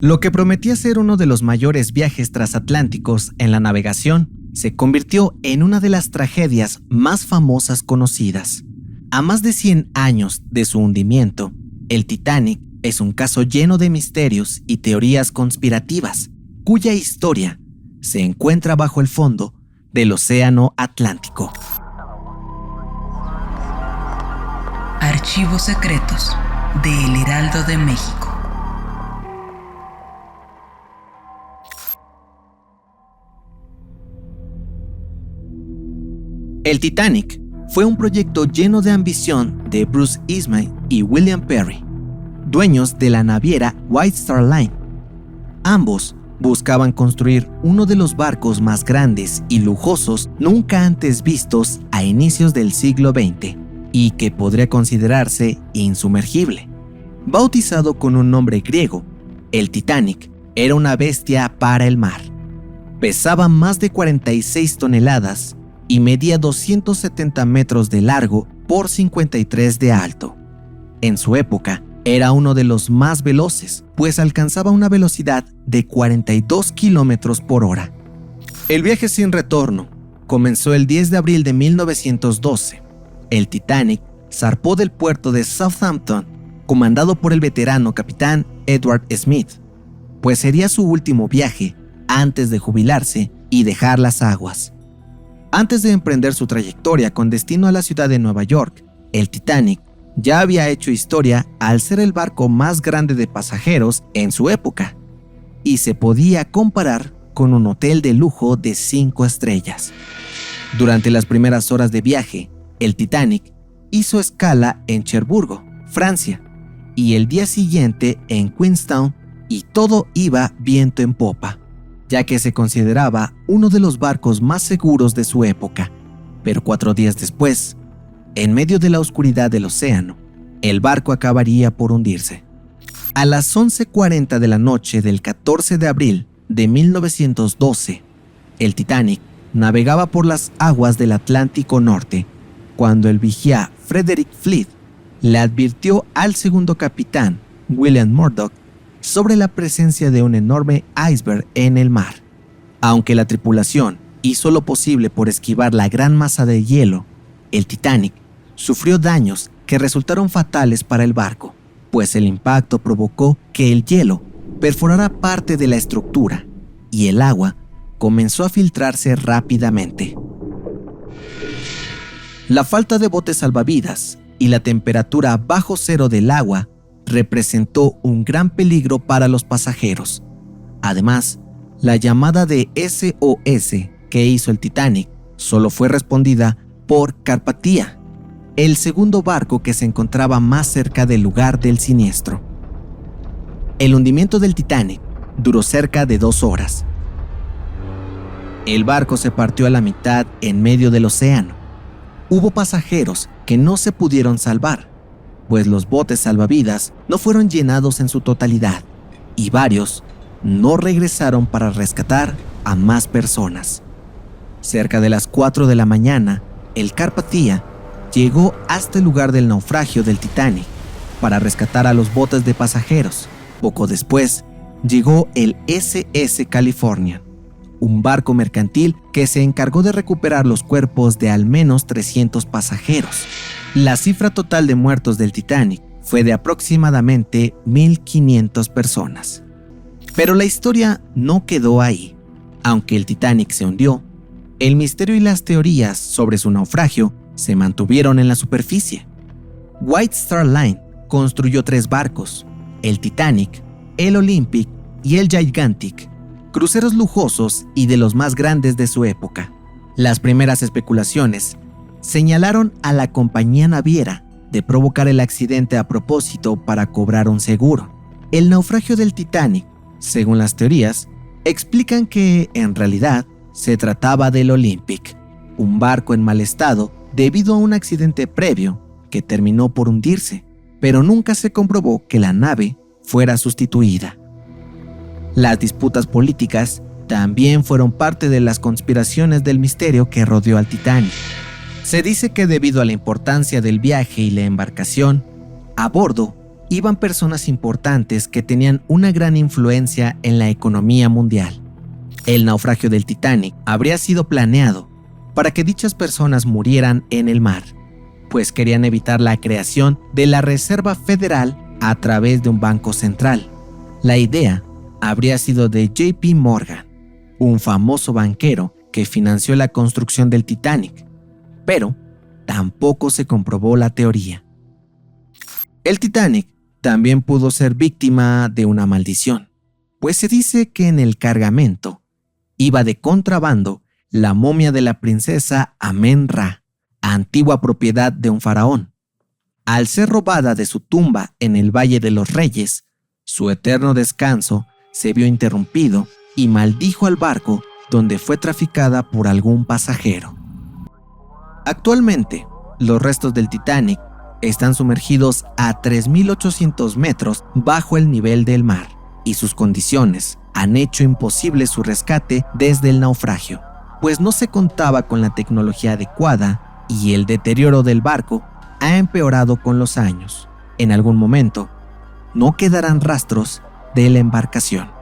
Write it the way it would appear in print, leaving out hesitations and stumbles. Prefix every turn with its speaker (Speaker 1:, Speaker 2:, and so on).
Speaker 1: Lo que prometía ser uno de los mayores viajes transatlánticos en la navegación se convirtió en una de las tragedias más famosas conocidas. A más de 100 años de su hundimiento, el Titanic es un caso lleno de misterios y teorías conspirativas, cuya historia se encuentra bajo el fondo del Océano Atlántico.
Speaker 2: Archivos secretos de El Heraldo de México.
Speaker 1: El Titanic fue un proyecto lleno de ambición de Bruce Ismay y William Perry, dueños de la naviera White Star Line. Ambos buscaban construir uno de los barcos más grandes y lujosos nunca antes vistos a inicios del siglo XX y que podría considerarse insumergible. Bautizado con un nombre griego, el Titanic era una bestia para el mar. Pesaba más de 46 toneladas y medía 270 metros de largo por 53 de alto. En su época, era uno de los más veloces, pues alcanzaba una velocidad de 42 kilómetros por hora. El viaje sin retorno comenzó el 10 de abril de 1912. El Titanic zarpó del puerto de Southampton, comandado por el veterano capitán Edward Smith, pues sería su último viaje antes de jubilarse y dejar las aguas. Antes de emprender su trayectoria con destino a la ciudad de Nueva York, el Titanic ya había hecho historia al ser el barco más grande de pasajeros en su época y se podía comparar con un hotel de lujo de 5 estrellas. Durante las primeras horas de viaje, el Titanic hizo escala en Cherburgo, Francia, y el día siguiente en Queenstown, y todo iba viento en popa, ya que se consideraba uno de los barcos más seguros de su época. Pero 4 días después, en medio de la oscuridad del océano, el barco acabaría por hundirse. A las 11:40 de la noche del 14 de abril de 1912, el Titanic navegaba por las aguas del Atlántico Norte, cuando el vigía Frederick Fleet le advirtió al segundo capitán, William Murdoch, sobre la presencia de un enorme iceberg en el mar. Aunque la tripulación hizo lo posible por esquivar la gran masa de hielo, el Titanic sufrió daños que resultaron fatales para el barco, pues el impacto provocó que el hielo perforara parte de la estructura y el agua comenzó a filtrarse rápidamente. La falta de botes salvavidas y la temperatura bajo cero del agua representó un gran peligro para los pasajeros. Además, la llamada de SOS que hizo el Titanic solo fue respondida por Carpathia, el segundo barco que se encontraba más cerca del lugar del siniestro. El hundimiento del Titanic duró cerca de 2 horas. El barco se partió a la mitad en medio del océano. Hubo pasajeros que no se pudieron salvar, pues los botes salvavidas no fueron llenados en su totalidad y varios no regresaron para rescatar a más personas. Cerca de las 4 de la mañana, el Carpathia llegó hasta el lugar del naufragio del Titanic para rescatar a los botes de pasajeros. Poco después, llegó el SS California, un barco mercantil que se encargó de recuperar los cuerpos de al menos 300 pasajeros. La cifra total de muertos del Titanic fue de aproximadamente 1,500 personas. Pero la historia no quedó ahí. Aunque el Titanic se hundió, el misterio y las teorías sobre su naufragio se mantuvieron en la superficie. White Star Line construyó 3 barcos, el Titanic, el Olympic y el Gigantic, cruceros lujosos y de los más grandes de su época. Las primeras especulaciones señalaron a la compañía naviera de provocar el accidente a propósito para cobrar un seguro. El naufragio del Titanic, según las teorías, explican que en realidad se trataba del Olympic, un barco en mal estado debido a un accidente previo que terminó por hundirse, pero nunca se comprobó que la nave fuera sustituida. Las disputas políticas también fueron parte de las conspiraciones del misterio que rodeó al Titanic. Se dice que debido a la importancia del viaje y la embarcación, a bordo iban personas importantes que tenían una gran influencia en la economía mundial. El naufragio del Titanic habría sido planeado para que dichas personas murieran en el mar, pues querían evitar la creación de la Reserva Federal a través de un banco central. La idea habría sido de JP Morgan, un famoso banquero que financió la construcción del Titanic, pero tampoco se comprobó la teoría. El Titanic también pudo ser víctima de una maldición, pues se dice que en el cargamento iba de contrabando la momia de la princesa Amen-Ra, antigua propiedad de un faraón. Al ser robada de su tumba en el Valle de los Reyes, su eterno descanso se vio interrumpido y maldijo al barco donde fue traficada por algún pasajero. Actualmente, los restos del Titanic están sumergidos a 3.800 metros bajo el nivel del mar, y sus condiciones han hecho imposible su rescate desde el naufragio, pues no se contaba con la tecnología adecuada y el deterioro del barco ha empeorado con los años. En algún momento, no quedarán rastros de la embarcación.